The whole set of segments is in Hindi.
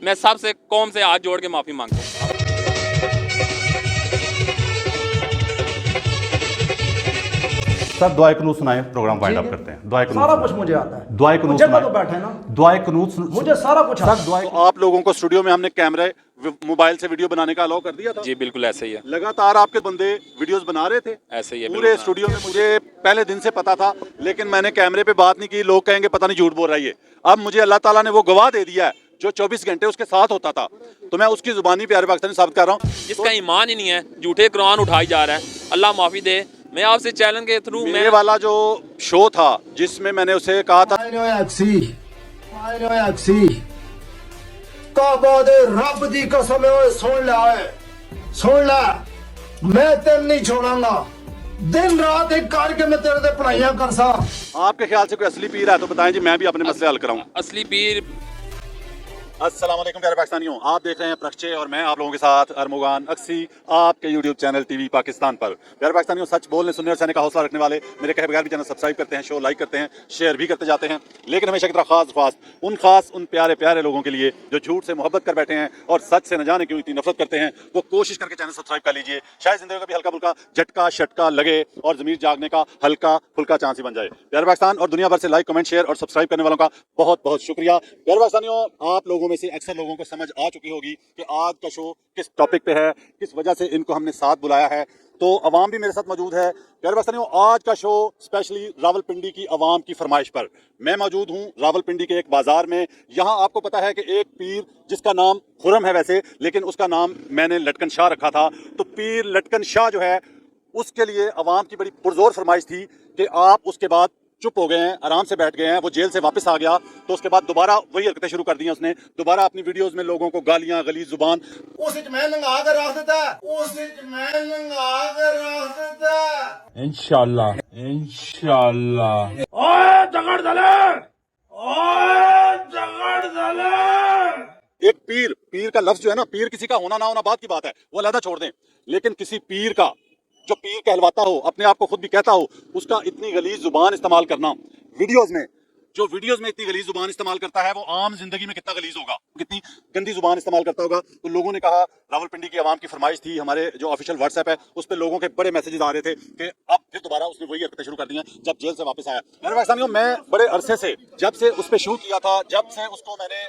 मैं सबसे कौम से हाथ जोड़ के माफ़ी मांगता हूँ। सर दुआए कनूत सुनाए, प्रोग्राम वाइंड अप करते हैं। दुआए कनूत सारा कुछ मुझे आता है। दुआए कनूत जगह तो बैठे ना, दुआए कनूत मुझे सारा कुछ आता है। सर दुआए आप लोगों को स्टूडियो में हमने कैमरे मोबाइल से वीडियो बनाने का अलाउ कर दिया था। जी बिल्कुल ऐसे ही है, लगातार आपके बंदे वीडियोस बना रहे थे ऐसे ही है पूरे बिल्कुल। स्टूडियो में। मुझे पहले दिन से पता था, लेकिन मैंने कैमरे पे बात नहीं की। लोग कहेंगे पता नहीं झूठ बोल रही है। अब मुझे अल्लाह ताला ने वो गवाह दे दिया है जो 24 घंटे उसके साथ होता था, तो मैं उसकी जुबानी प्यारे पाकिस्तानी साबित कर रहा हूँ। जिसका ईमान ही नहीं है, झूठे कुरान उठाई जा रहा है, अल्लाह माफ़ी दे। मैं आपसे चैलेंज के थ्रू मेरे वाला जो शो था जिसमें मैंने उसे कहा था रब दी कसम है, सुन ले, मैं तेन नहीं छोड़ांगा। दिन रात एक करके मैं तेरे से पढ़ाइयां कर सा। आपके ख्याल से कोई असली पीर है तो बताएं जी, मैं भी अपने मसले हल कराऊं। असली पीर। अस्सलाम वालेकुम प्यारे पाकिस्तानियों, आप देख रहे हैं प्रक्षे और मैं आप लोगों के साथ अरमुगान अक्सी आपके यूट्यूब चैनल टीवी पाकिस्तान पर। प्यारे पाकिस्तानियों, सच बोलने सुनने और सहने का हौसला रखने वाले मेरे कहे बगैर भी चैनल सब्सक्राइब करते हैं, शो लाइक करते हैं, शेयर भी करते जाते हैं। लेकिन हमेशा की तरह खास उन प्यारे प्यारे लोगों के लिए जो झूठ से मोहब्बत कर बैठे हैं और सच से न जाने क्यों इतनी नफरत करते हैं, वो कोशिश करके चैनल सब्सक्राइब कर लीजिए। शायद जिंदगी का भी हल्का फुल्का झटका शटका लगे और जमीर जागने का हल्का फुल्का चांस ही बन जाए। प्यारे पाकिस्तान और दुनिया भर से लाइक कमेंट शेयर और सब्सक्राइब करने वालों का बहुत बहुत शुक्रिया। प्यारे पाकिस्तानियों, आप लोगों में से अक्सर लोगों को समझ आ चुकी होगी कि आज का शो किस टॉपिक पे है, किस वजह से इनको हमने साथ बुलाया है। तो अवाम भी मेरे साथ मौजूद है। प्यारे पाकिस्तानियों, आज का शो स्पेशली रावलपिंडी की अवाम की फरमाइश पर। मैं मौजूद हूँ रावलपिंडी के एक बाजार में। यहाँ आपको पता है कि एक पीर जिसका नाम खुरम है वैसे, लेकिन उसका नाम मैंने लटकन शाह रखा था। तो पीर लटकन शाह जो है, उसके लिए अवाम की बड़ी पुरजोर फरमाइश थी कि आप उसके बाद चुप हो गए हैं, आराम से बैठ गए हैं। वो जेल से वापस आ गया तो उसके बाद दोबारा वही हरकतें शुरू कर दी हैं उसने। दोबारा अपनी वीडियोस में लोगों को गालियां गलीज जुबान इंशाल्लाह इंशाल्लाह। एक पीर का लफ्ज जो है ना, पीर किसी का होना ना होना बात की बात है, वो अलहदा छोड़ दें, लेकिन किसी पीर का जो पीर कहलवाता हो, अपने आप को खुद भी कहता हो, उसका इतनी गलीज जुबान इस्तेमाल करना वीडियोस में, जो वीडियोस में इतनी गलीज जुबान इस्तेमाल करता है, वो आम जिंदगी में कितना गलीज होगा, कितनी गंदी जुबान इस्तेमाल करता होगा। तो लोगों ने कहा, रावलपिंडी की आवाम की फरमाइश थी, हमारे जो ऑफिशियल व्हाट्सएप है उस पर लोगों के बड़े मैसेजेस आ रहे थे कि अब फिर दोबारा उसने वही हरकतें शुरू कर दी हैं जब जेल से वापस आया। मेरे पाकिस्तानियों, मैं बड़े अरसे से जब से उस पर शूट किया था, जब से उसको मैंने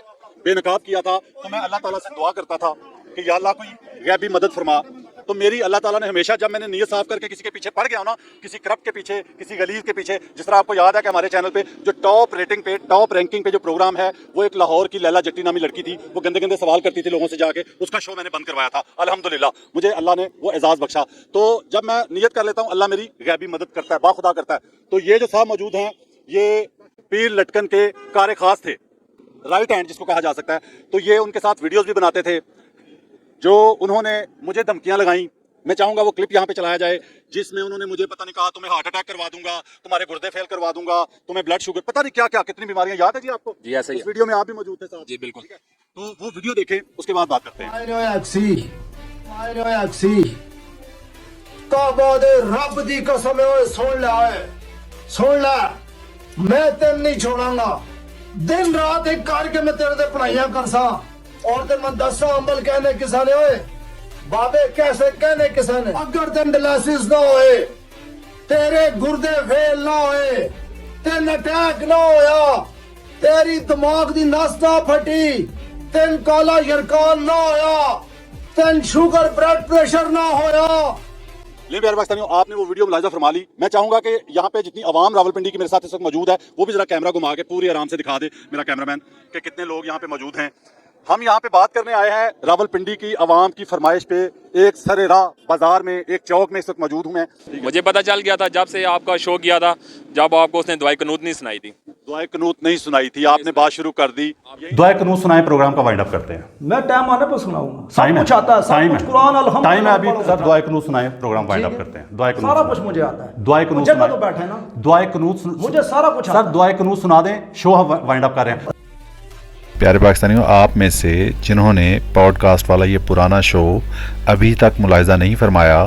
बेनकाब किया था, तो मैं अल्लाह ताला से दुआ करता था कि या अल्लाह कोई गैबी मदद फरमा। तो मेरी अल्लाह ताला ने हमेशा, जब मैंने नीयत साफ करके किसी के पीछे पड़ गया ना, किसी करप्ट के पीछे, किसी गलीज के पीछे, जिस तरह आपको याद है कि हमारे चैनल पे जो टॉप रेटिंग पे, टॉप रैंकिंग पे जो प्रोग्राम है, वो एक लाहौर की लैला जट्टी नामी लड़की थी। वो गंदे गंदे सवाल करती थी लोगों से जाके, उसका शो मैंने बंद करवाया था। अल्हम्दुलिल्लाह मुझे अल्लाह ने वो एजाज बख्शा। तो जब मैं नियत कर लेता हूँ, अल्लाह मेरी गैबी मदद करता है, बाखुदा करता है। तो ये जो साहब मौजूद हैं, ये पीर लटकन के कार खास थे, राइट हैंड जिसको कहा जा सकता है। तो ये उनके साथ वीडियोस भी बनाते थे। जो उन्होंने मुझे धमकियां लगाई, मैं चाहूंगा वो क्लिप यहाँ पे चलाया जाए, जिसमें उन्होंने मुझे पता नहीं कहा तुम्हें हार्ट अटैक करवा दूंगा, तुम्हारे गुर्दे फेल करवा दूंगा, तुम्हें ब्लड शुगर, पता नहीं क्या क्या कितनी बीमारियां। याद है जी आपको? जी ऐसे ही इस वीडियो में आप भी मौजूद थे साहब। जी बिल्कुल। तो वो वीडियो देखें, उसके बाद बात करते हैं। रब दी कसम है, सुन ले, मैं तेन नहीं छोड़ांगा। दिन रात एक करके मैं तेरे से पढ़ाइयां कर सा। और तेन मैं दसा अमल कहने किसाने होए, बाबे कैसे कहने किसाने, अगर तेन डायलिसिस ना होए, तेरे गुर्दे फेल ना होए, तेन अटैक ना होया, तेरी दिमाग दी नस ना फटी, तेन काला यरकान ना होया, तेन शुगर ब्लड प्रेशर ना होया। ले प्यारे पाकिस्तानियों, आपने वो वीडियो मुलाहिजा फरमा ली। मैं चाहूंगा कि यहाँ पे जितनी आवाम रावलपिंडी की मेरे साथ इस वक्त मौजूद है, वो भी जरा कैमरा घुमा के पूरी आराम से दिखा दे मेरा कैमरामैन कि कितने लोग यहाँ पे मौजूद हैं। हम यहाँ पे बात करने आए हैं रावलपिंडी की आवाम की फरमाइश पे। एक सरे राह बाजार में, एक चौक में इस वक्त मौजूद हूँ मैं। मुझे पता चल गया था जब से आपका शो किया था, जब आपको उसने दुआए कनूत नहीं सुनाई थी। दुआए कनूत नहीं सुनाई थी, आपने बात शुरू कर दी। दुआए कनूत सुनाए, प्रोग्राम का वाइंड अप करते हैं। मैं टाइम आने पर सुनाऊंगा, टाइम सब कुछ आता है, सब कुछ कुरान अल्हम्दुलिल्लाह टाइम है अभी। पढ़ूंगा। सर दुआए कनूत सुनाए, प्रोग्राम वाइंड अप करते हैं। दुआए सारा कुछ मुझे आता है। दुआए कनूत जगह तो बैठे ना, दुआए कनूत मुझे सारा कुछ आता सर है। दुआए कनूत सुना दें, शो हम वाइंड अप कर रहे हैं। प्यारे पाकिस्तानियों, आप में से जिन्होंने पॉडकास्ट वाला ये पुराना शो अभी तक मुलाहिजा नहीं फरमाया,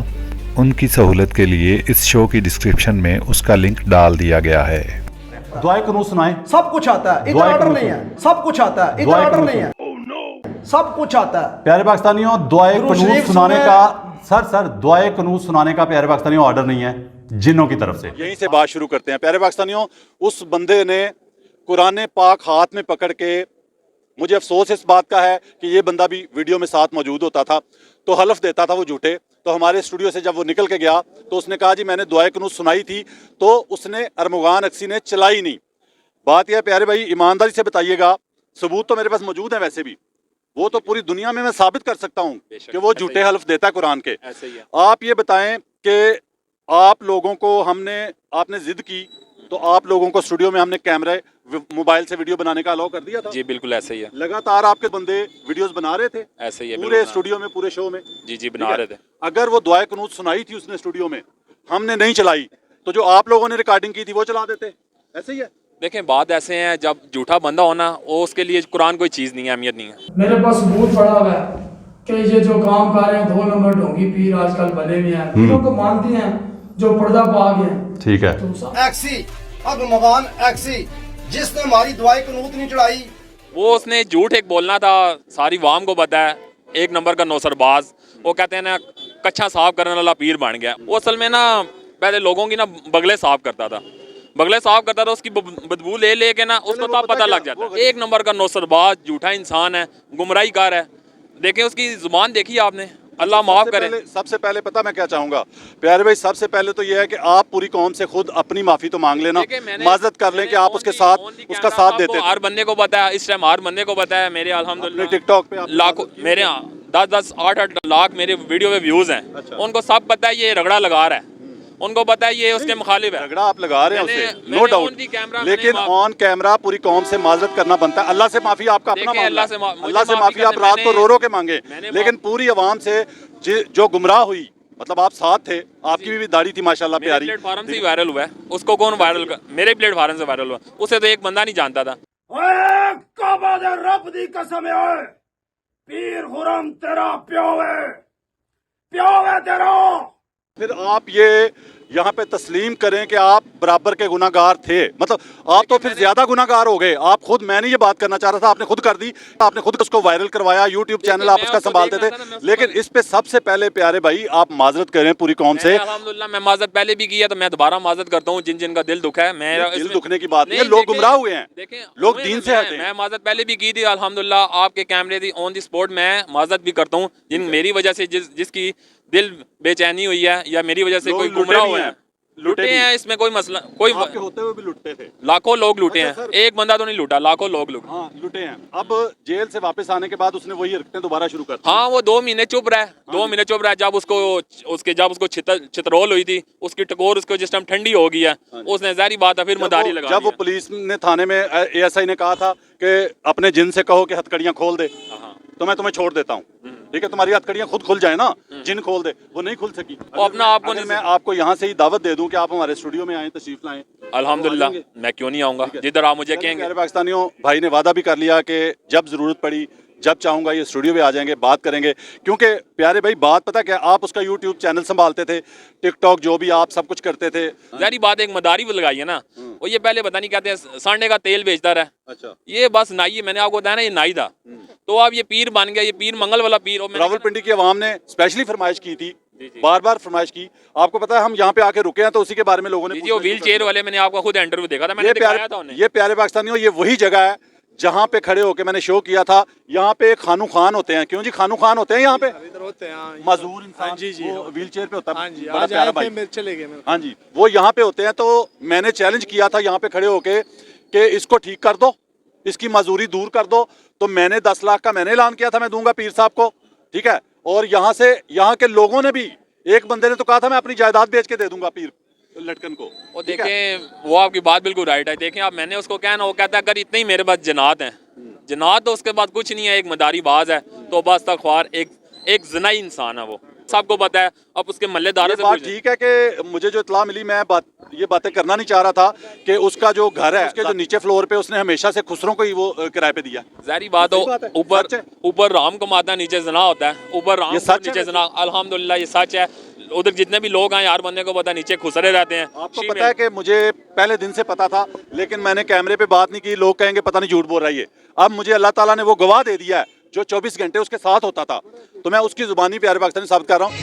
उनकी सहूलत के लिए इस शो की डिस्क्रिप्शन में उसका लिंक डाल दिया गया है। दुआए कनूत सुनाए, सब कुछ आता है, इधर दुआए ऑर्डर कनूत नहीं है, सब कुछ आता है, इधर दुआए ऑर्डर कनूत नहीं है। सब कुछ आता है। प्यारे पाकिस्तानियों, दुआए दुरूद कनूत शरीफ सुनाने सुने। का सर दुआए कनूत सुनाने का प्यारे पाकिस्तानियों ऑर्डर नहीं है जिन्नों की तरफ से। यहीं से बात शुरू करते हैं। प्यारे पाकिस्तानियों, उस बंदे ने कुरान पाक हाथ में पकड़ के, मुझे अफसोस इस बात का है कि ये बंदा भी वीडियो में साथ मौजूद होता था, तो हलफ देता था वो झूठे। तो हमारे स्टूडियो से जब वो निकल के गया तो उसने कहा जी मैंने दुआए कनूत सुनाई थी, तो उसने अरमुगान अक्सी ने चलाई नहीं। बात यह प्यारे भाई, ईमानदारी से बताइएगा, सबूत तो मेरे पास मौजूद है, वैसे भी वो तो पूरी दुनिया में मैं साबित कर सकता हूँ कि वो झूठे हलफ देता है कुरान के। ऐसे ही है। आप ये बताएं कि आप लोगों को आपने जिद की तो आप लोगों को स्टूडियो में हमने कैमरे मोबाइल से वीडियो बनाने का अलाउ कर दिया था। जी बिल्कुल ऐसे ही है। लगातार आपके बंदे वीडियोस बना रहे थे ऐसे ही है पूरे बिल्कुल। स्टूडियो में, पूरे शो में। जी बना रहे थे। अगर वो दुआए कनूत सुनाई थी उसने स्टूडियो में, हमने नहीं चलाई, तो जो आप लोगों ने रिकॉर्डिंग की थी वो चला देते। ऐसे ही है। देखें बात ऐसे है, जब झूठा बंदा होना वो उसके लिए कुरान कोई चीज़ नहीं है, अहमियत नहीं है। मेरे पास सबूत पड़ा हुआ है कि ये जो काम कर रहे हैं 2 नंबर ढोंगी पीर आजकल भले में है, पीरों को मानती हैं जो पर्दा पा गए। ठीक है। एक्सी अब मवान एक्सी जिसने हमारी दुआए कनूत नहीं चढ़ाई, वो उसने झूठ एक बोलना था, सारी वाम को पता है, 1 नंबर का नौसरबाज। वो कहते हैं ना कच्चा साफ करने वाला पीर बन गया। वो असल में ना पहले लोगों की ना बगले साफ करता था, उसकी बदबू ले लेके ना उसको तब पता लग जाता है। 1 नंबर का नौसरबाज, झूठा इंसान है, गुमराही कार है। देखें उसकी जुबान देखी आपने, अल्लाह माफ करे। सबसे पहले पता मैं क्या चाहूंगा प्यारे भाई, सबसे पहले तो ये है कि आप पूरी कौम से खुद अपनी माफी तो मांग लेना, माजरत कर लें कि आप उसका साथ देते थे। हर बंदे को पता है, इस टाइम हर बंदे को पता है। मेरे अल्हम्दुलिल्लाह टिकटॉक पे लाखों, मेरे 10-10, 8-8 लाख मेरे वीडियो में व्यूज हैं। अच्छा। उनको सब पता है ये रगड़ा लगा रहा है, उनको पता है ये उसके मुखालिफ है। झगड़ा आप लगा रहे हैं मैंने- उसे, मैंने no doubt, on the camera लेकिन मैंने ऑन कैमरा पूरी कौम से माजरत करना बनता है। अल्लाह से माफी आपका अपना देखें, मामला अल्लाह है। से मुझे अल्लाह से माफी माफी आप करने- रात को मैंने- रो रो के मांगे, मैंने लेकिन पूरी आवाम से जो गुमराह हुई, मतलब आप साथ थे, आपकी भी दाढ़ी थी माशाल्लाह मेरे प्यारी। प्लेटफार्म से ही वायरल हुआ है, उसको कौन वायरल कर, मेरे प्लेटफार्म से वायरल हुआ, उसे तो एक बंदा नहीं जानता था। ओए काबा दे रब दी कसम है, ओए पीर खुरम तेरा प्यो है तेरा। फिर आप ये यहाँ पे तस्लीम करें कि आप बराबर के गुनाहगार थे, मतलब आप तो फिर ज्यादा गुनाहगार हो गए। आप खुद, मैंने ये बात करना चाह रहा था, आपने खुद कर दी, आपने खुद उसको वायरल करवाया, यूट्यूब चैनल आप उसका संभालते थे। लेकिन इस पे सबसे पहले प्यारे भाई आप माजरत करें पूरी कौम से। अल्हम्दुलिल्लाह मैं माजरत पहले भी किया, तो मैं दोबारा माजरत करता हूँ जिन जिन का दिल दुखा है। मेरा दिल इसमें- दुखने की बात नहीं है, नहीं, लोग देखें- गुमराह हुए हैं, देखें, लोग मैं- दीन से मैं- हटे हैं। मैं माजरत पहले भी की थी अल्हम्दुलिल्लाह, आपके कैमरे थी ऑन दी स्पॉट मैं माजरत भी करता हूँ जिन मेरी वजह से जिसकी दिल बेचैनी हुई है या मेरी वजह से लोग कोई लुटे गुमराह भी हुए हैं, हैं, लुटे लुटे भी। हैं, इसमें कोई मसला कोई आपके होते हुए भी लुटते थे। लाखों लोग लुटे अच्छा हैं, सर। एक बंदा तो नहीं लूटा, लाखों लोग लुटे। हाँ लुटे हैं। अब जेल से वापस आने के बाद उसने वही हरकतें दोबारा शुरू कर दी। हाँ वो 2 महीने चुप रहा है, 2 महीने चुप रहा है। जब उसको चितरोल हुई थी, उसकी टकोर उसको जिस टाइम ठंडी हो गई है, उसने जारी बात है फिर मदारी लगा जब वो पुलिस ने थाने में एएसआई ने कहा था कि अपने जिन से कहो कि हथकड़ियां खोल दे, तो मैं तुम्हें छोड़ देता हूँ, ठीक है, तुम्हारी हथकड़ियां खुद खुल जाए ना, जिन खोल दे, वो नहीं खुल सकी। वो अपना आपको अगर नहीं- मैं आपको यहाँ से ही दावत दे दूं कि आप हमारे स्टूडियो में आए, तशरीफ लाएं, अल्हम्दुलिल्लाह मैं क्यों नहीं आऊँगा, जिधर आप मुझे कहेंगे। प्यारे पाकिस्तानियों, भाई ने वादा भी कर लिया कि जब जरूरत पड़ी, जब चाहूंगा ये स्टूडियो में आ जाएंगे, बात करेंगे। क्योंकि प्यारे भाई बात पता क्या, आप उसका यूट्यूब चैनल संभालते थे, टिकटॉक जो भी आप सब कुछ करते थे। जारी बात एक मदारी वो लगाई है ना, वो ये पहले पता नहीं कहते हैं सांडे का तेल बेचता रहा, अच्छा, ये बस नाई है, मैंने आपको बताया ना ये नाई था, तो अब ये पीर बन गया, ये पीर मंगल वाला पीर। और मैंने रावलपिंडी की आवाम ने स्पेशली फरमाइश की थी, बार बार फरमाइश की। आपको पता है हम यहाँ पे आके रुके हैं तो उसी के बारे में लोगों ने जी वो व्हील चेयर वाले, मैंने आपका खुद इंटरव्यू देखा था, मैंने दिखाया था उन्हें। ये प्यारे पाकिस्तानियों, ये वही जगह है जहाँ पे खड़े होके मैंने शो किया था। यहाँ पे खानू खान होते हैं, क्यों जी खानू खान होते हैं यहाँ पे, मजदूर इंसान, वो व्हील चेयर पे होता है, बड़ा प्यारा भाई, चले गए। हाँ जी, वो यहाँ पे होते हैं। तो मैंने चैलेंज किया था यहाँ पे खड़े होके कि इसको ठीक कर दो, इसकी मजदूरी दूर कर दो। तो मैंने 10 लाख का मैंने ऐलान किया था, मैं दूंगा पीर साहब को, ठीक है। और यहाँ के लोगों ने भी, एक बंदे ने तो कहा था मैं अपनी जायदाद बेच के दे दूंगा पीर लटकन को। वो देखें, वो आपकी बात बिल्कुल राइट है। देखें आप, मैंने उसको कहना, वो कहता है अगर इतने ही मेरे पास जनात हैं, जनात तो उसके बाद कुछ नहीं है, एक मदारी बाज है, तो बस तख्वार एक ज़नाई इंसान है, वो सबको पता है। अब उसके मल्लेदारों से बात पूछें। ठीक है कि मुझे जो इतला मिली, मैं ये बातें करना नहीं चाह रहा था कि उसका जो घर है, उसके जो नीचे फ्लोर पे उसने हमेशा से खुसरों को ही वो किराए पे दिया। जारी बात हो, सही बात है, ऊपर सच है। ऊपर राम कमाता है, नीचे जना होता है, ऊपर राम ये सच है नीचे जना, अल्हम्दुलिल्लाह ये सच है। उधर जितने भी लोग हैं, यार बंदे को पता है, नीचे खुसरे रहते हैं। आपको पता है कि मुझे पहले दिन से पता था, लेकिन मैंने कैमरे पे बात नहीं की, लोग कहेंगे पता नहीं झूठ बोल रहा है ये। अब मुझे अल्लाह ताला ने वो गवाह दे दिया है, जो 24 घंटे उसके साथ होता था। तो मैं उसकी जुबानी प्यारे पाकिस्तानी साबित कर रहा हूँ।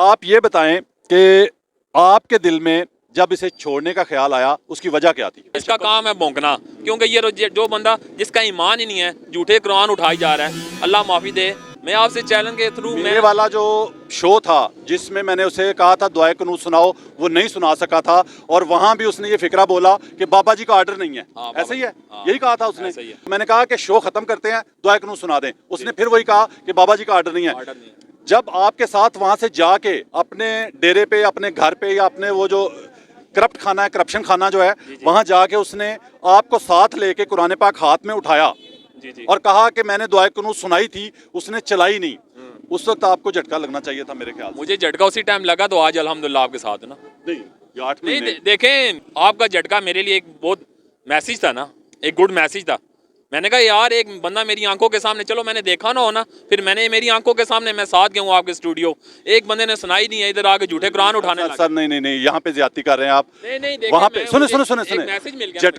आप ये बताएं कि आपके दिल में जब इसे छोड़ने का ख्याल आया उसकी वजह क्या थी? इसका काम है भौंकना, क्योंकि ये जो बंदा जिसका ईमान ही नहीं है झूठे कुरान उठाई जा रहा है, अल्लाह माफ़ी दे। मैं आपसे चैलेंज के थ्रू मेरे वाला जो शो था जिसमें मैंने उसे कहा था दुआए कुनूत सुनाओ, वो नहीं सुना सका था, और वहां भी उसने ये फिक्रा बोला कि बाबा जी का ऑर्डर नहीं है। ऐसे ही है, यही कहा था उसने। ऐसा ही है। मैंने कहा कि शो खत्म करते हैं, दुआए कुनूत सुना दें, उसने फिर वही कहा कि बाबा जी का ऑर्डर नहीं है। जब आपके साथ वहां से जाके अपने डेरे पे, अपने घर पे, या अपने वो जो करप्ट खाना है, करप्शन खाना जो है, वहां जाके उसने आपको साथ लेके कुरान पाक हाथ में उठाया और कहा कि मैंने दुआए कुनूत सुनाई थी, उसने चलाई नहीं। उस वक्त आपको झटका लगना चाहिए था मेरे ख्याल से। मुझे झटका उसी टाइम लगा, तो आज अल्हम्दुलिल्लाह आपके साथ है ना। नहीं, ये 8 नहीं महीने देखें, आपका झटका मेरे लिए एक बहुत मैसेज था ना, एक गुड मैसेज था। मैंने कहा यार एक बंदा मेरी आंखों के सामने, चलो मैंने देखा ना हो ना, फिर मैंने मेरी आंखों के सामने मैं साथ गया हूँ आपके स्टूडियो, एक बंदे ने सुनाई नहीं है, इधर आके झूठे कुरान उठाने लगा। सर नहीं, यहाँ पे ज्यादती कर रहे हैं आप। नहीं वहाँ पे सुने मैसेज मिल गया।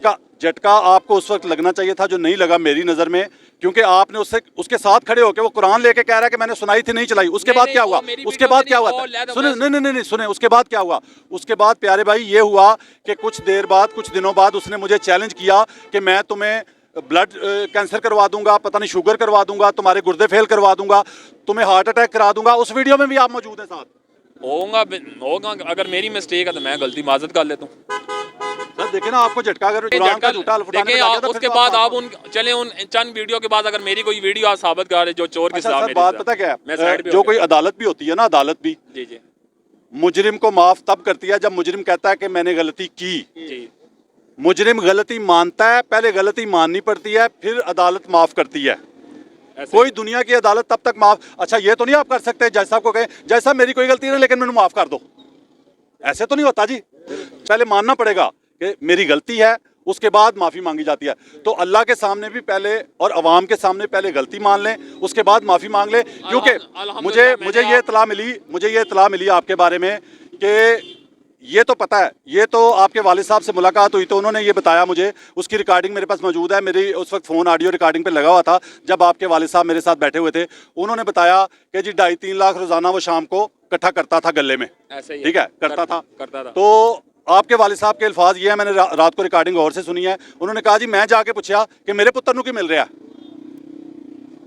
झटका आपको उस वक्त लगना चाहिए था, जो नहीं लगा मेरी नजर में, क्योंकि आपने उसके साथ खड़े होकर वो कुरान लेके कह रहा है कि मैंने सुनाई थी, नहीं चलाई। उसके बाद क्या हुआ? उसके बाद क्या हुआ? सुने नहीं सुने, उसके बाद क्या हुआ? उसके बाद प्यारे भाई ये हुआ कि कुछ देर बाद, कुछ दिनों बाद उसने मुझे चैलेंज किया कि मैं तुम्हें ब्लड कैंसर करवा दूंगा, पता नहीं शुगर करवा दूंगा, तुम्हारे गुर्दे फेल करवा दूंगा, तुम्हें हार्ट अटैक करा दूंगा। उस वीडियो में भी आप मौजूद हैं साथ। होगा अगर मेरी मिस्टेक है तो मैं गलती माजरत कर लेता हूँ। सर देखे ना, आपको झटका अगर कुरान का झूठा उठाने में लगा था, उसके बाद आप उन चंद वीडियो के बाद अगर मेरी कोई वीडियो आप साबित कर रहे जो चोर के साथ, बात पता क्या है, जो कोई अदालत भी होती है ना, अदालत भी जी मुजरिम को माफ तब करती है जब मुजरिम कहता है कि मैंने गलती की। जी, मुजरिम गलती मानता है, पहले गलती माननी पड़ती है, फिर अदालत माफ करती है। कोई दुनिया की अदालत तब तक माफ, अच्छा ये तो नहीं आप कर सकते जज साहब को कहें जज साहब मेरी कोई गलती नहीं लेकिन मैंने माफ कर दो, ऐसे तो नहीं होता जी। पहले मानना पड़ेगा कि मेरी गलती है, उसके बाद माफी मांगी जाती है। तो अल्लाह के सामने भी पहले और अवाम के सामने पहले गलती मान लें, उसके बाद माफी मांग लें। क्योंकि मुझे ये इतला मिली आपके बारे में कि ये तो पता है, ये तो आपके वालिद साहब से मुलाकात हुई तो उन्होंने ये बताया मुझे, उसकी रिकॉर्डिंग मेरे पास मौजूद है। मेरी उस वक्त फ़ोन ऑडियो रिकॉर्डिंग पे लगा हुआ था जब आपके वालिद साहब मेरे साथ बैठे हुए थे। उन्होंने बताया कि जी 2.5-3 लाख रोज़ाना वो शाम को इकट्ठा करता था गले में, ठीक है, करता था। तो आपके वालिद साहब के अल्फाज ये है, मैंने रात को रिकॉर्डिंग और से सुनी है, उन्होंने कहा जी मैं जाके पूछा कि मेरे पुत्र नू की मिल रहा है,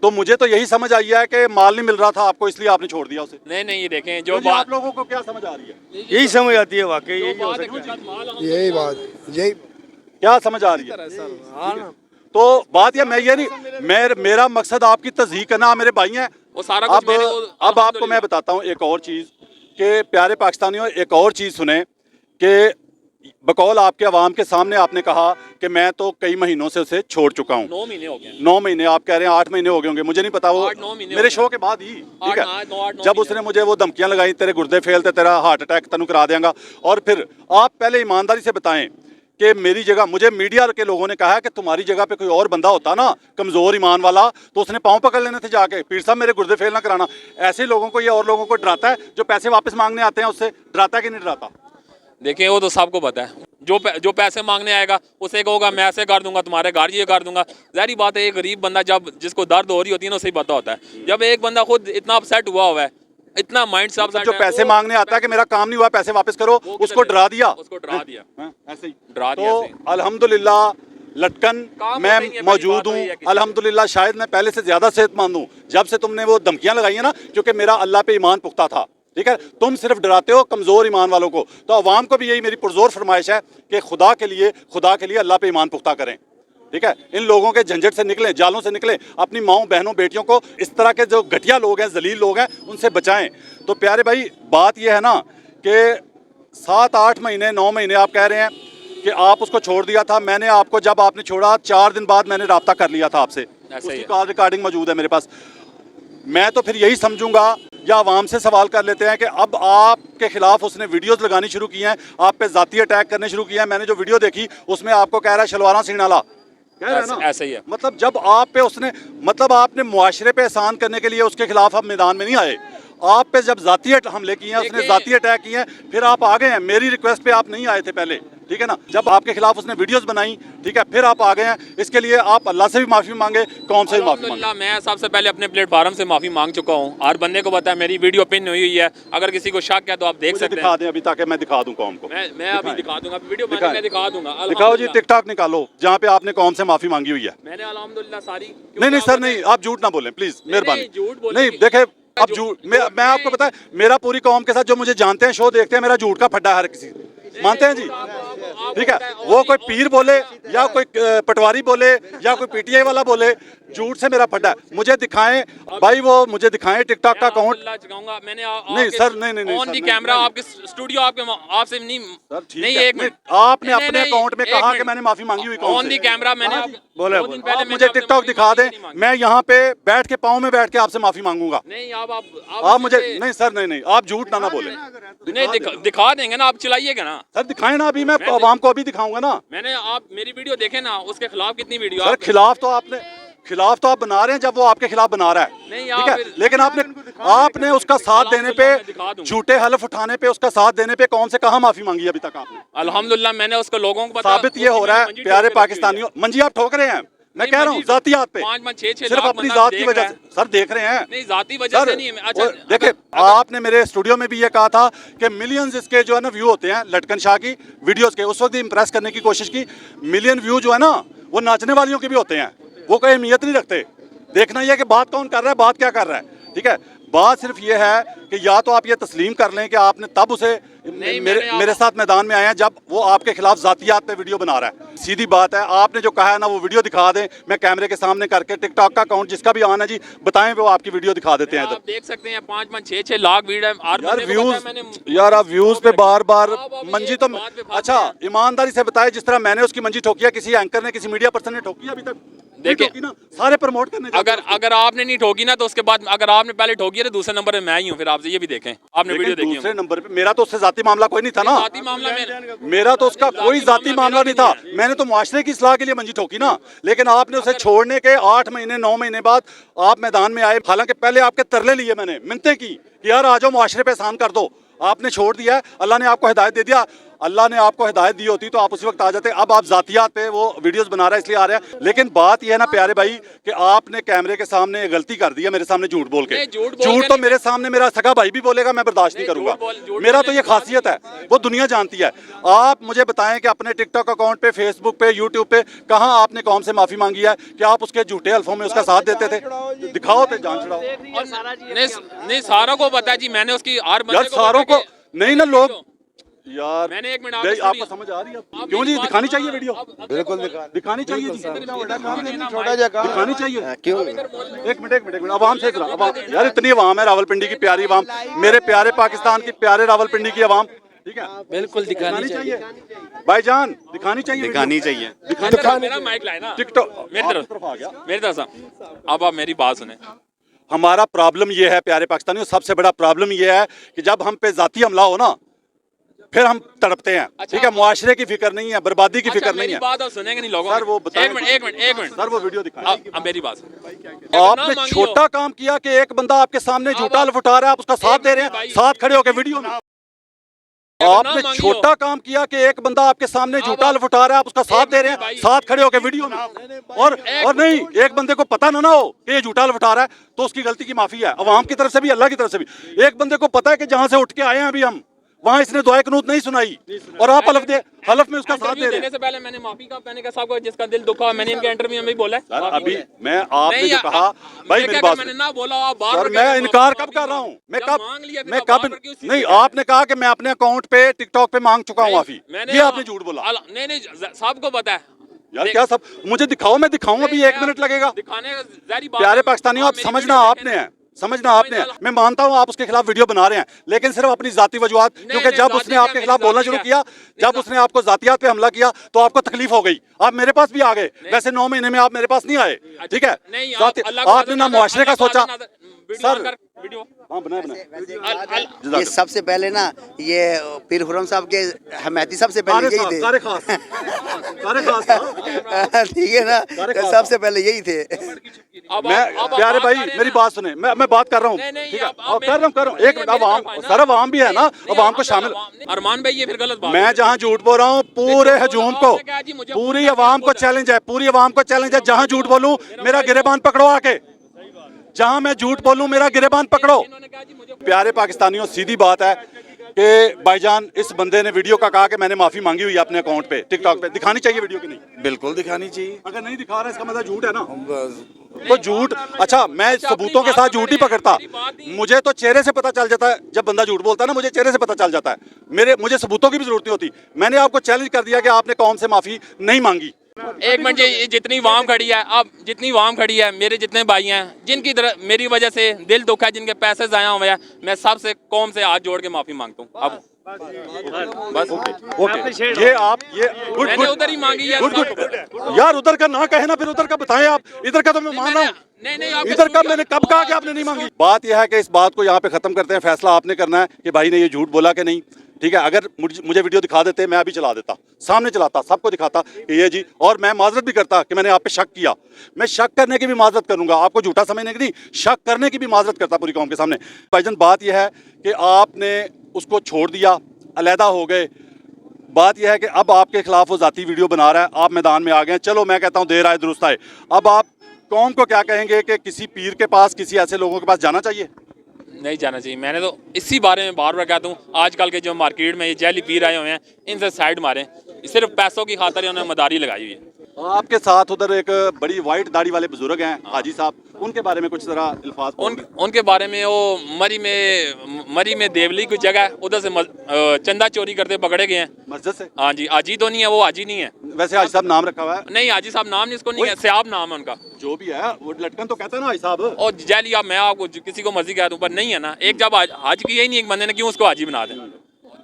तो मुझे तो यही समझ आई है कि माल नहीं मिल रहा था आपको, इसलिए आपने छोड़ दिया उसे। नहीं ये देखें जो तो आप लोगों को क्या समझ आ रही है? यही समझ आती है वाकई, यही बात, यही क्या समझ आ रही है? तो बात यह, मैं ये नहीं, मेरा मकसद आपकी तस्दीक करना, मेरे भाई हैं। वो सारा कुछ अब आपको मैं बताता हूँ एक और चीज़ कि प्यारे पाकिस्तानियों, एक और चीज़ सुने कि बकौल आपके अवाम के सामने आपने कहा कि मैं तो कई महीनों से उसे छोड़ चुका हूँ। 9 महीने हो गए। 9 महीने आप कह रहे हैं, 8 महीने हो गए होंगे, मुझे नहीं पता, वो 8-9 महीने मेरे शो के बाद ही, ठीक है, जब उसने मुझे वो धमकियां लगाई, तेरे गुर्दे फेल थे, तेरा हार्ट अटैक तनु करा देंगा। और फिर आप पहले ईमानदारी से बताएं कि मेरी जगह, मुझे मीडिया के लोगों ने कहा है कि तुम्हारी जगह पे कोई और बंदा होता ना कमज़ोर ईमान वाला, तो उसने पाँव पकड़ लेने थे जाके, पीर साहब मेरे गुर्दे फेल ना कराना। ऐसे लोगों को, ये और लोगों को डराता है जो पैसे वापस मांगने आते हैं, उससे डराता है कि नहीं डराता? देखिए वो तो सबको पता है, जो पैसे मांगने आएगा उसे कहोगा मैं ऐसे कर दूंगा, तुम्हारे घर ये कर दूंगा। ज़ाहिर बात है, एक गरीब बंदा जब जिसको दर्द हो रही होती है ना, उसे ही पता होता है। जब एक बंदा खुद इतना अपसेट हुआ है, इतना माइंड से अपसेट, जो पैसे मांगने आता है कि मेरा काम नहीं हुआ, पैसे वापस करो, उसको डरा दिया, ऐसे ही डरा दिया। तो अल्हम्दुलिल्लाह लटकन मैं मौजूद हूँ, अल्हम्दुलिल्लाह शायद मैं पहले से ज़्यादा सेहतमंद हूँ जब से तुमने वो धमकियाँ लगाई हैं ना, क्योंकि मेरा अल्लाह पे ईमान पुख्ता था, ठीक है। तुम सिर्फ डराते हो कमज़ोर ईमान वालों को, तो अवाम को भी यही मेरी पुरजोर फरमाइश है कि खुदा के लिए अल्लाह पे ईमान पुख्ता करें, ठीक है। इन लोगों के झंझट से निकलें, जालों से निकलें, अपनी माओं बहनों बेटियों को, इस तरह के जो घटिया लोग हैं, जलील लोग हैं, उनसे बचाएं। तो प्यारे भाई बात यह है ना कि 7-8 महीने 9 महीने आप कह रहे हैं कि आप उसको छोड़ दिया था। मैंने आपको, जब आपने छोड़ा 4 दिन बाद मैंने रब्ता कर लिया था आपसे, उसकी कॉल रिकॉर्डिंग मौजूद है मेरे पास। मैं तो फिर यही समझूंगा, या आवाम से सवाल कर लेते हैं कि अब आपके खिलाफ उसने वीडियोस लगानी शुरू की हैं, आप पे जाती अटैक करने शुरू किए हैं। मैंने जो वीडियो देखी उसमें आपको कह रहा है शलवारा सीना ला, कह रहे हैं ना, ऐसे ही है। मतलब जब आप पे उसने, मतलब आपने मुआशरे पे एहसान करने के लिए उसके खिलाफ आप मैदान में नहीं आए, आप पे जब जाती हमले किए हैं, उसने जाती अटैक किए हैं, फिर आप आ गए हैं। मेरी रिक्वेस्ट पे आप नहीं आए थे पहले, ठीक है ना। जब आपके खिलाफ उसने वीडियोस बनाई, ठीक है, फिर आप आ गए हैं। इसके लिए आप अल्लाह से भी माफी मांगे, कौम से भी माफी मांगे। अल्हम्दुलिल्लाह मैं सबसे पहले अपने प्लेटफॉर्म से माफी मांग चुका हूँ। हर बंदे को पता है मेरी वीडियो पिन हुई है, अगर किसी को शक है तो आप देख मुझे सकते दिखा हैं। दें अभी, ताकि मैं दिखा दूं कौम को। मैं अभी दिखा दूंगा वीडियो, दिखाएं। मैं दिखा दूंगा। दिखाओ जी, टिकटॉक निकालो जहाँ पे आपने कौम से माफी मांगी हुई है। मैंने अल्हम्दुलिल्लाह सारी। नहीं सर, नहीं, आप झूठ ना बोलें प्लीज, मेहरबानी। झूठ बोलने नहीं की- देखे, अब झूठ, मैं आपको पता है, मेरा पूरी कौम के साथ जो मुझे जानते हैं, शो देखते हैं, मेरा झूठ का फड्डा है हर किसी, मानते हैं जी, ठीक है। वो कोई पीर बोले या कोई पटवारी बोले या कोई पीटीआई वाला बोले, झूठ से मेरा फड्डा है। मुझे दिखाएं भाई, वो मुझे दिखाएं टिकटॉक का अकाउंट। मैंने नहीं सर, नहीं ऑन दी कैमरा आपके स्टूडियो आपसे नहीं सर, ठीक नहीं है। एक मिनट, आपने नहीं, अपने नहीं, अकाउंट में एक कहा मिनट। कि मैंने माफी मांगी हुई कौन ऑन दी कैमरा मैंने बोले, दो दिन पहले आप मैंने मुझे आपसे टिकटॉक माफी दिखा दें, नहीं मांगी। मैं यहाँ पे बैठ के पाँव में बैठ के आपसे माफी मांगूंगा। नहीं आप मुझे, नहीं सर, नहीं, आप झूठ ना बोले। नहीं दिखा देंगे ना, आप चलाइएगा ना सर दिखाएं ना, अभी मैं आवाम को अभी दिखाऊंगा ना। मैंने, आप मेरी वीडियो देखे ना, उसके खिलाफ कितनी वीडियो सर खिलाफ तो आप बना रहे हैं जब वो आपके खिलाफ बना रहा है, नहीं, ठीक है, फिर- लेकिन आपने उसका साथ देने पे, मैं दिखा दूंगा। झूठे हलफ उठाने पे, उसका साथ देने पे कौन से कहाँ माफी मांगी अभी तक आपने? अल्हम्दुलिल्लाह मैंने उसको लोगों को साबित ये हो रहा है प्यारे पाकिस्तानियों, मंजी आप ठोक रहे हैं, मैं नहीं, कह रहा हूँ मंजी जातियात पे, 5 6 सिर्फ अपनी जात की वजह से सर देख रहे हैं। नहीं जाती वजह से नहीं है। अच्छा देखिए, आपने मेरे स्टूडियो में भी ये कहा था कि मिलियंस इसके जो है ना व्यू होते हैं लटकन शाह की वीडियोस के, उस वक्त इंप्रेस करने की कोशिश की। मिलियन व्यू जो है ना वो नाचने वालियों के भी होते हैं, वो कोई अहमियत नहीं रखते। देखना यह कि बात कौन कर रहा है, बात क्या कर रहा है, ठीक है। बात सिर्फ ये है कि या तो आप ये तस्लीम कर लें कि आपने तब उसे मेरे साथ मैदान में आए हैं जब वो आपके खिलाफ जातियात पे वीडियो बना रहा है। सीधी बात है, आपने जो कहा है ना वो वीडियो दिखा दें, मैं कैमरे के सामने करके, टिकटॉक का अकाउंट जिसका भी ऑन है जी, बताएं वो आपकी वीडियो दिखा देते हैं। आप देख सकते हैं 5 6 लाख वीडियो यार व्यूज, यार आप व्यूज पे बार बार मंजी तो, अच्छा ईमानदारी से बताए, जिस तरह मैंने उसकी मंजी ठोकी है, किसी एंकर ने, किसी मीडिया पर्सन ने ठोकी अभी तक? देखिए ना, सारे प्रमोट करने अगर आपने नहीं ठोकी ना, तो उसके बाद अगर आपने पहले ठोकी है तो दूसरे नंबर पे मैं ही हूँ। फिर आपसे ये भी देखें, आपने वीडियो देखी दूसरे नंबर पे मेरा तो उससे जाती मामला कोई नहीं था ना, जाती मामला में मेरा तो उसका कोई जाती मामला नहीं था। मैंने तो मुआशरे की इस्लाह के लिए मंजी ठोकी ना, लेकिन आपने उसे छोड़ने के 8 महीने 9 महीने बाद आप मैदान में आए। हालांकि पहले आपके तरले लिए, मैंने मिन्नतें की कि यार आ जाओ मुआशरे पे एहसान कर दो, आपने छोड़ दिया। अल्लाह ने आपको हिदायत दे दिया, अल्लाह ने आपको हिदायत दी होती तो आप उसी वक्त आ जाते। अब आप जातियात पे वो वीडियोस बना रहा है इसलिए आ रहा है। लेकिन बात यह है ना प्यारे भाई कि आपने कैमरे के सामने गलती कर दी है, मेरे सामने झूठ बोल के। झूठ तो मेरे सामने मेरा सगा भाई भी बोलेगा, मैं बर्दाश्त नहीं करूंगा। मेरा तो ये खासियत है, वो दुनिया जानती है। आप मुझे बताएं कि अपने टिकटॉक अकाउंट पे, फेसबुक पे, यूट्यूब पे कहाँ आपने कौम से माफी मांगी है कि आप उसके झूठे अल्फों में उसका साथ देते थे? दिखाओ तो जान छुड़ाओ। नहीं सारों को पता है जी, मैंने उसकी हर बंदे यार सारों को नहीं ना, लोग यार मैंने 1 मिनट आपको समझ आ रही है क्यों जी? दिखानी चाहिए वीडियो, बिल्कुल दिखानी चाहिए जी, छोटा जा काम दिखानी चाहिए। क्यों? एक मिनट आवाम से अवाम, यार इतनी अवाम है रावलपिंडी की, प्यारी अवाम, मेरे प्यारे पाकिस्तान की, प्यारे रावलपिंडी की अवाम, ठीक है, बिल्कुल दिखानी चाहिए भाईजान, दिखानी चाहिए, दिखानी चाहिए। मेरा माइक लाए ना टिकटॉक मेरी तरफ आ गया, मेरी तरफ से। अब आप मेरी बात सुने। हमारा प्रॉब्लम ये है प्यारे पाकिस्तानियों, सबसे बड़ा प्रॉब्लम ये है कि जब हम पे जाती हमला हो ना, फिर हम तड़पते हैं, ठीक है। मुआशरे की फिक्र नहीं है, बर्बादी की फिक्र नहीं है। बात आप सुनेंगे नहीं लोगों सर वो बताएं, एक मिनट सर वो वीडियो दिखाएं। अब मेरी बात आपने छोटा काम किया कि एक बंदा आपके सामने झूठा हल्फ उठा रहा है, आप उसका साथ दे रहे हैं, साथ खड़े होकर वीडियो में। आपने छोटा काम किया कि एक बंदा आपके सामने झूठा हल्फ उठा रहा है, आप उसका साथ दे रहे हैं, साथ खड़े होकर वीडियो में। और नहीं, एक बंदे को पता ना हो कि ये झूठा हल्फ उठा रहा है तो उसकी गलती की माफी है, अवाम की तरफ से भी, अल्लाह की तरफ से भी। एक बंदे को पता है कि जहां से उठ के आए हैं अभी हम, वहां इसने दुआए कनूत नहीं सुनाई और आप हलफ में उसका साथ दे रहे हैं। से पहले मैंने माफी का, मैंने कहा साहब को जिसका दिल दुखा, मैंने इनके इंटरव्यू में भी बोला है। सर अभी मैं आपने जो कहा भाई मेरी बात, मैंने ना बोला, आप बार सर मैं इनकार कब कर रहा हूँ? मैं कब नहीं, आपने कहा कि मैं अपने अकाउंट पे, टिकटॉक पे मांग चुका हूँ माफी, ये आपने झूठ बोला। नहीं साहब को पता है यार, क्या सब मुझे दिखाओ, मैं दिखाऊंगा, अभी 1 मिनट लगेगा दिखाने का। प्यारे पाकिस्तानियों, आप समझना आपने है, समझना आपने है। मैं मानता हूं आप उसके खिलाफ वीडियो बना रहे हैं, लेकिन सिर्फ अपनी जाती वजूहत, क्योंकि जब उसने आपके खिलाफ बोलना शुरू किया, जब उसने आपको जातियात पे हमला किया तो आपको तकलीफ हो गई, आप मेरे पास भी आ गए। वैसे 9 महीने में आप मेरे पास नहीं आए, ठीक है। आपने ना मुआशरे का सोचा, वीडियो सर, वीडियो हाँ बनाए ये सबसे पहले ना ये पीर खुरम साहब के हमायती सबसे पहले यही थे। सारे खास था। ठीक है ना, सबसे पहले यही थे। मैं प्यारे भाई मेरी बात सुने, मैं बात कर रहा हूँ, ठीक है, और कर रहा हूँ एक मिनट। अवाम सर, अवाम भी है ना, अवाम को शामिल। अरमान भाई ये फिर गलत बात मैं जहाँ झूठ बोल रहा हूँ, पूरे हजूम को, पूरी अवाम को चैलेंज है, पूरी अवाम को चैलेंज है। जहाँ झूठ बोलूँ मेरा गिरेबान पकड़ो आके, जहाँ मैं झूठ बोलूँ मेरा गिरेबान पकड़ो। प्यारे पाकिस्तानियों, सीधी बात है कि भाईजान इस बंदे ने वीडियो का कहा कि मैंने माफी मांगी हुई है अपने अकाउंट पे, टिकटॉक पे। दिखानी चाहिए वीडियो की नहीं? बिल्कुल दिखानी चाहिए। अगर नहीं दिखा रहा इसका मतलब झूठ है ना, तो झूठ। अच्छा, मैं सबूतों के साथ झूठ नहीं पकड़ता, मुझे तो चेहरे से पता चल जाता है। जब बंदा झूठ बोलता है ना, मुझे चेहरे से पता चल जाता है। मुझे सबूतों की भी जरूरत नहीं होती। मैंने आपको चैलेंज कर दिया कि आपने कौम से माफी नहीं मांगी। एक मिनट, ये जितनी वाम खड़ी है, अब जितनी वाम खड़ी है, मेरे जितने भाई हैं जिनकी मेरी वजह से दिल दुखा है, जिनके पैसे जाया हुए हैं, मैं सबसे कौम से हाथ जोड़ के माफी मांगता हूँ। अब बस ओके, ये आप ये गुड मैंने उधर ही मांगी है। गुड यार, उधर का ना कहे ना, फिर उधर का बताएं आप। इधर का तो मैं मान रहा हूँ, नहीं, इधर का मैंने कब कहा कि आपने नहीं मांगी। बात यह है कि इस बात को यहाँ पे खत्म करते हैं। फैसला आपने करना है कि भाई ने ये झूठ बोला कि नहीं, ठीक है। अगर मुझे वीडियो दिखा देते, मैं अभी चला देता, सामने चलाता, सबको दिखाता कि ये जी, और मैं माजरत भी करता कि मैंने आप पे शक किया। मैं शक करने की भी माजरत करूंगा, आपको झूठा समझने की नहीं, शक करने की भी माजरत करता पूरी कौम के सामने। भाईजान बात यह है कि आपने उसको छोड़ दिया, अलहदा हो गए। बात यह है कि अब आपके खिलाफ वो जाती वीडियो बना रहा है, आप मैदान में आ गए। चलो मैं कहता हूँ देर आए दुरुस्त आए। अब आप कौम को क्या कहेंगे कि किसी पीर के पास, किसी ऐसे लोगों के पास जाना चाहिए? नहीं जाना चाहिए। मैंने तो इसी बारे में बार बार कहता हूँ, आजकल के जो मार्केट में ये जैली पीर आए हुए हैं, इनसे साइड मारें। सिर्फ पैसों की खातिर उन्होंने मदारी लगाई हुई है। आपके साथ उधर एक बड़ी वाइट दाढ़ी वाले बुजुर्ग हैं, हाजी साहब, उनके बारे में कुछ जरा अल्फाज। उनके बारे में, वो मरी में देवली की जगह है, उधर से चंदा चोरी करते पकड़े गए हैं मस्जिद से। हाँ जी, हाजी तो नहीं है, वो हाजी नहीं है। वैसे हाजी साहब नाम रखा हुआ है? नहीं, हाजी साहब नाम नहीं, इसको नहीं है, सियाब नाम है उनका। जो भी है वो लटकन तो कहता है ना हाजी साहब। और जैली, अब मैं आपको किसी को मर्जी कह दूं, पर नहीं है ना। एक जब हाज किया ही नहीं एक बंदे ने, क्यों उसको हाजी बना दें?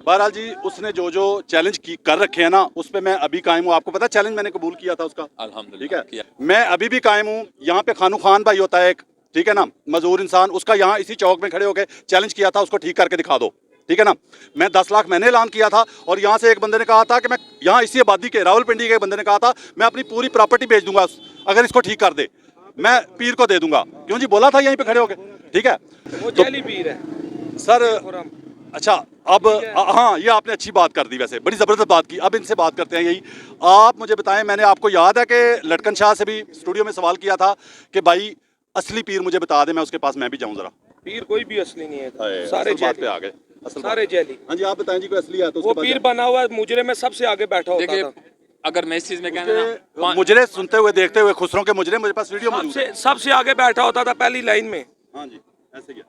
बहरहाल जी, उसने जो चैलेंज कर रखे हैं ना, उस पर मैं अभी कायम हूँ। आपको पता है चैलेंज मैंने कबूल किया था उसका, अल्हम्दुलिल्लाह। ठीक है, मैं अभी भी कायम हूँ। यहाँ पे खानू खान भाई होता है एक, ठीक है ना, मजदूर इंसान, उसका यहाँ इसी चौक में खड़े होकर चैलेंज किया था, उसको ठीक करके दिखा दो, ठीक है ना। मैं 10 लाख मैंने ऐलान किया था, और यहाँ से एक बंदे ने कहा था कि मैं यहाँ इसी आबादी के, रावलपिंडी के बंदे ने कहा था मैं अपनी पूरी प्रॉपर्टी बेच दूंगा अगर इसको ठीक कर दे, मैं पीर को दे दूंगा। क्यों जी, बोला था यहीं पे खड़े होके, ठीक है। वो जैली पीर है सर। अच्छा, अब हाँ, ये आपने अच्छी बात कर दी, वैसे बड़ी ज़बरदस्त बात की। अब इनसे बात करते हैं। यही आप मुझे बताएं, मैंने आपको याद है कि लटकन शाह से भी स्टूडियो में सवाल किया था कि भाई असली पीर मुझे बता दे, मैं उसके पास मैं भी जाऊं जरा। पीर कोई भी असली नहीं है, सारे बात पे आ गए, सारे जैली। हाँ जी, आप बताएं जी, कोई असली है तो वो पीर बना हुआ मुजरे में सबसे आगे बैठा होता था। अगर मैं इस चीज में कहना, मुजरे सुनते हुए देखते हुए खुसरों के मुजरे, मुझे पास वीडियो मौजूद है, सबसे आगे बैठा होता था पहली लाइन में। हाँ जी, ऐसे क्या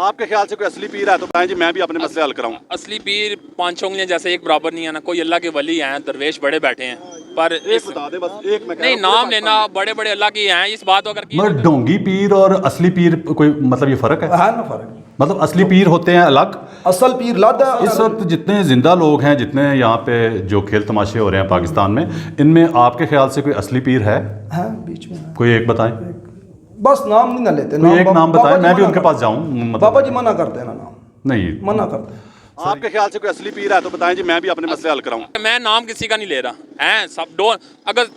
आपके ख्याल से कोई असली पीर है तो बताएं जी, मैं भी अपने मसले हल कराऊं। असली पीर 5 उंगलियां जैसे एक बराबर नहीं है ना। कोई अल्लाह के वली हैं, दरवेश बड़े बैठे हैं, पर एक बता दे बस, एक मैं नहीं, नाम लेना बड़े बड़े अल्लाह के हैं, इस बात को अगर मगर ढोंगी पीर और असली पीर कोई मतलब ये फर्क है? है ना फर्क, मतलब असली पीर होते हैं अलग, असल पीर लादा। इस वक्त जितने जिंदा लोग हैं, जितने यहाँ पे जो खेल तमाशे हो रहे हैं पाकिस्तान में, इनमें आपके ख्याल से कोई असली पीर है? बीच में कोई एक बताएं, बस नाम नहीं ना लेते। कोई एक नाम बताएं, मैं भी उनके पास जाऊं। मतलब बाबा जी मना करते हैं ना, नाम नहीं मना करते हैं। आपके ख्याल से कोई असली पीर है तो बताएं जी, मैं भी अपने मसले हल कराऊं। मैं नाम किसी का नहीं ले रहा है, सब डो। अगर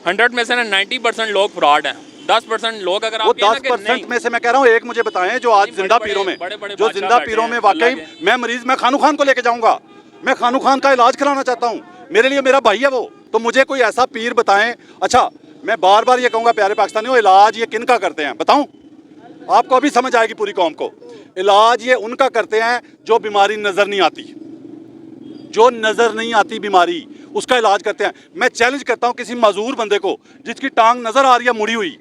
100 में से ना 90% लोग फ्रॉड हैं, 10% लोग, अगर वो 10% में से मैं कह रहा हूँ एक मुझे बताएं जो आज जिंदा पीरों में, जो जिंदा पीरों में वाकई मैं मरीज, मैं खानू खान को लेके जाऊंगा, मैं खानू खान का इलाज कराना चाहता हूँ, मेरे लिए मेरा भाई है वो, तो मुझे कोई ऐसा पीर बताएं। अच्छा, मैं बार बार ये कहूँगा प्यारे पाकिस्तानियों, इलाज ये किन का करते हैं बताऊँ? आपको अभी समझ आएगी पूरी कौम को। इलाज ये उनका करते हैं जो बीमारी नज़र नहीं आती, जो नज़र नहीं आती बीमारी, उसका इलाज करते हैं। मैं चैलेंज करता हूँ किसी माजूर बंदे को जिसकी टांग नज़र आ रही है मुड़ी हुई,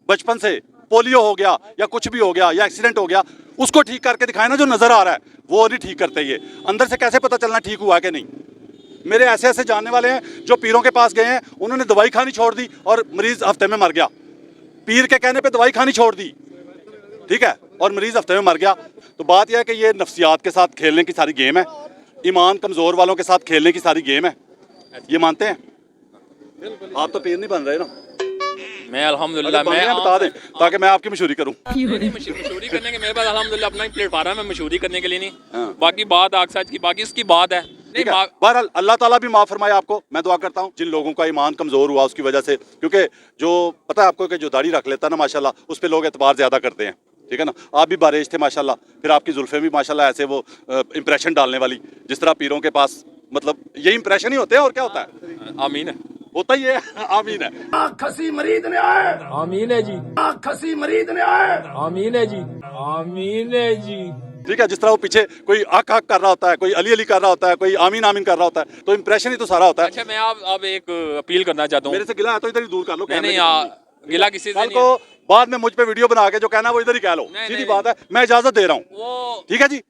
बचपन से पोलियो हो गया या कुछ भी हो गया या एक्सीडेंट हो गया, उसको ठीक करके दिखाए ना, जो नज़र आ रहा है वो नहीं ठीक करते। ये अंदर से कैसे पता चलना ठीक हुआ कि नहीं? मेरे ऐसे ऐसे जानने वाले हैं जो पीरों के पास गए हैं, उन्होंने दवाई खानी छोड़ दी और मरीज हफ्ते में मर गया। पीर के कहने पे दवाई खानी छोड़ दी, ठीक है, और मरीज हफ्ते में मर गया। तो बात यह है कि ये नफ्सियात के साथ खेलने की सारी गेम है, ईमान कमज़ोर वालों के साथ खेलने की सारी गेम है। ये मानते हैं? आप तो पीर नहीं बन रहे ना। मैं अल्हम्दुलिल्लाह अगर बन गए हैं, बता दें ताकि मैं आपकी मशहूरी करूं। मशहूरी करने के मेरे पास अल्हम्दुलिल्लाह अपना ही प्लेटफार्म है मशहूरी करने के लिए नहीं। बाकी बात आकसाज की बाकी उसकी बात है नहीं। बहरहाल अल्लाह ताला भी माफ़ फरमाए आपको। मैं दुआ करता हूँ जिन लोगों का ईमान कमज़ोर हुआ उसकी वजह से, क्योंकि जो पता है आपको कि जो दाढ़ी रख लेता है ना माशाल्लाह, उस पर लोग एतबार ज़्यादा करते हैं, ठीक है ना। आप भी बारेज थे माशाल्लाह, फिर आपकी जुल्फ़ें भी माशाल्लाह ऐसे वो इंप्रेशन डालने वाली, जिस तरह पीरों के पास मतलब यही इंप्रेशन ही होते हैं और क्या होता है। आमीन है, होता ही है। आमीन है। खसी मरीद ने आए, आमीन है जी, खसी मरीद ने आए, आमीन है जी, आमीन है जी। ठीक है, जिस तरह वो पीछे कोई आक आक कर रहा होता है, कोई अली अली कर रहा होता है, कोई आमीन आमीन कर रहा होता है, तो इंप्रेशन ही तो सारा होता है। अच्छा मैं अब एक अपील करना चाहता हूँ। मेरे से गिला है तो इधर ही दूर कर लो। नहीं गिला किसी से कल नहीं को है। बाद में मुझ पे वीडियो बना के जो कहना वो इधर ही कह लो, सीधी बात है। मैं इजाजत दे रहा हूँ, वो ठीक है जी।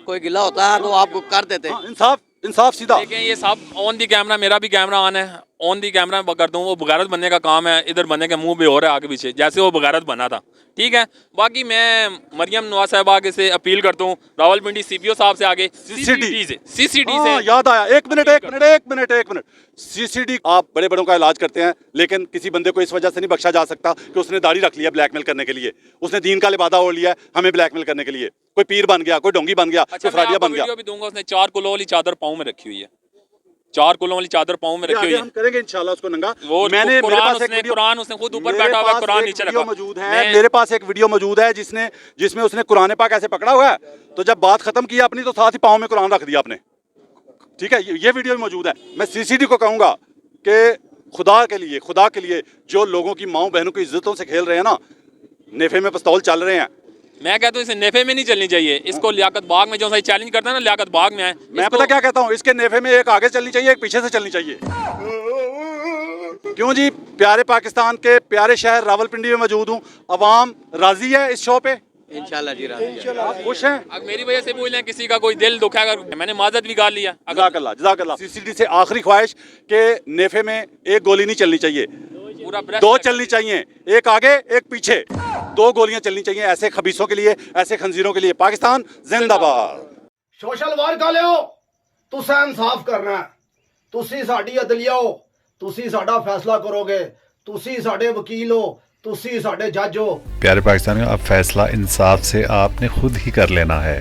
कोई गिला होता है तो आप कर देते। इंसाफ इंसाफ सीधा। देखें ये सब ऑन दी कैमरा, मेरा भी कैमरा ऑन है, ऑन दी कैमरा मैं करता हूँ। वो बगारत बनने का काम है, इधर बनने के मुंह पे हो रहा है आगे पीछे, जैसे वो बगारत बना था, ठीक है। बाकी मैं मरियम नवाज साहबा के से अपील करता हूँ, रावलपिंडी CPO साहब से आगे CCD से याद आया, एक मिनट। CCD आप बड़े बड़ों का इलाज करते हैं, लेकिन किसी बंदे को इस वजह से नहीं बख्शा जा सकता कि उसने दाढ़ी रख लिया ब्लैकमेल करने के लिए, उसने दीन का लिबादा ओढ़ लिया हमें ब्लैकमेल करने के लिए। कोई पीर बन गया, कोई डोंगी बन गया, कोई फ्राडिया बन गया। भी दूंगा, उसने 4 किलो वाली चादर पाँव में रखी हुई है, 4 किलो वाली चादर पाँव में रखी हुई है। हम करेंगे इंशाल्लाह उसको नंगा। मैंने मेरे पास एक कुरान उसने खुद ऊपर बैठा हुआ, कुरान नीचे रखा मौजूद है। मेरे पास एक वीडियो मौजूद है जिसमें उसने कुरान पाक ऐसे पकड़ा हुआ है, तो जब बात खत्म की अपनी तो साथ ही पाँव में कुरान रख दिया आपने, ठीक है। ये वीडियो भी मौजूद है। मैं CCD को कहूंगा कि खुदा के लिए जो लोगों की माओ बहनों की इज्जतों से खेल रहे हैं ना, नेफे में पिस्तौल चल रहे हैं। मैं कहता हूँ इसे नेफे में नहीं चलनी चाहिए, इसको लियाकत बाग में जो सही चैलेंज करता है ना, लियाकत बाग में है। मैं पता क्या कहता हूँ, इसके नेफे में एक आगे चलनी चाहिए, एक पीछे से चलनी चाहिए। क्यों जी, प्यारे पाकिस्तान के प्यारे शहर रावलपिंडी में मौजूद हूँ। अवाम राजी है इस शो पे? इंशाल्लाह जी राजी। आप खुश हैं? अगर मेरी वजह से बोल रहे हैं किसी का कोई दिल दुखा, अगर मैंने माजत भी गाल लिया, जज़ाकल्लाह। CCD से आखिरी ख्वाहिश के नेफे में एक गोली नहीं चलनी चाहिए, पूरा 2 चलनी चाहिए, एक आगे एक पीछे, 2 गोलियां चलनी चाहिए ऐसे खबीसों के लिए, ऐसे खंजीरों के लिए। पाकिस्तान जिंदाबाद। सोशल वर्क वालिओ तुसां इंसाफ करना है, तुसी साडी अदलिया हो, तुसी साडा फैसला करोगे, तुसी साडे वकील हो, तुसी साडे जज हो। प्यारे पाकिस्तानियों, अब फैसला इंसाफ से आपने खुद ही कर लेना है।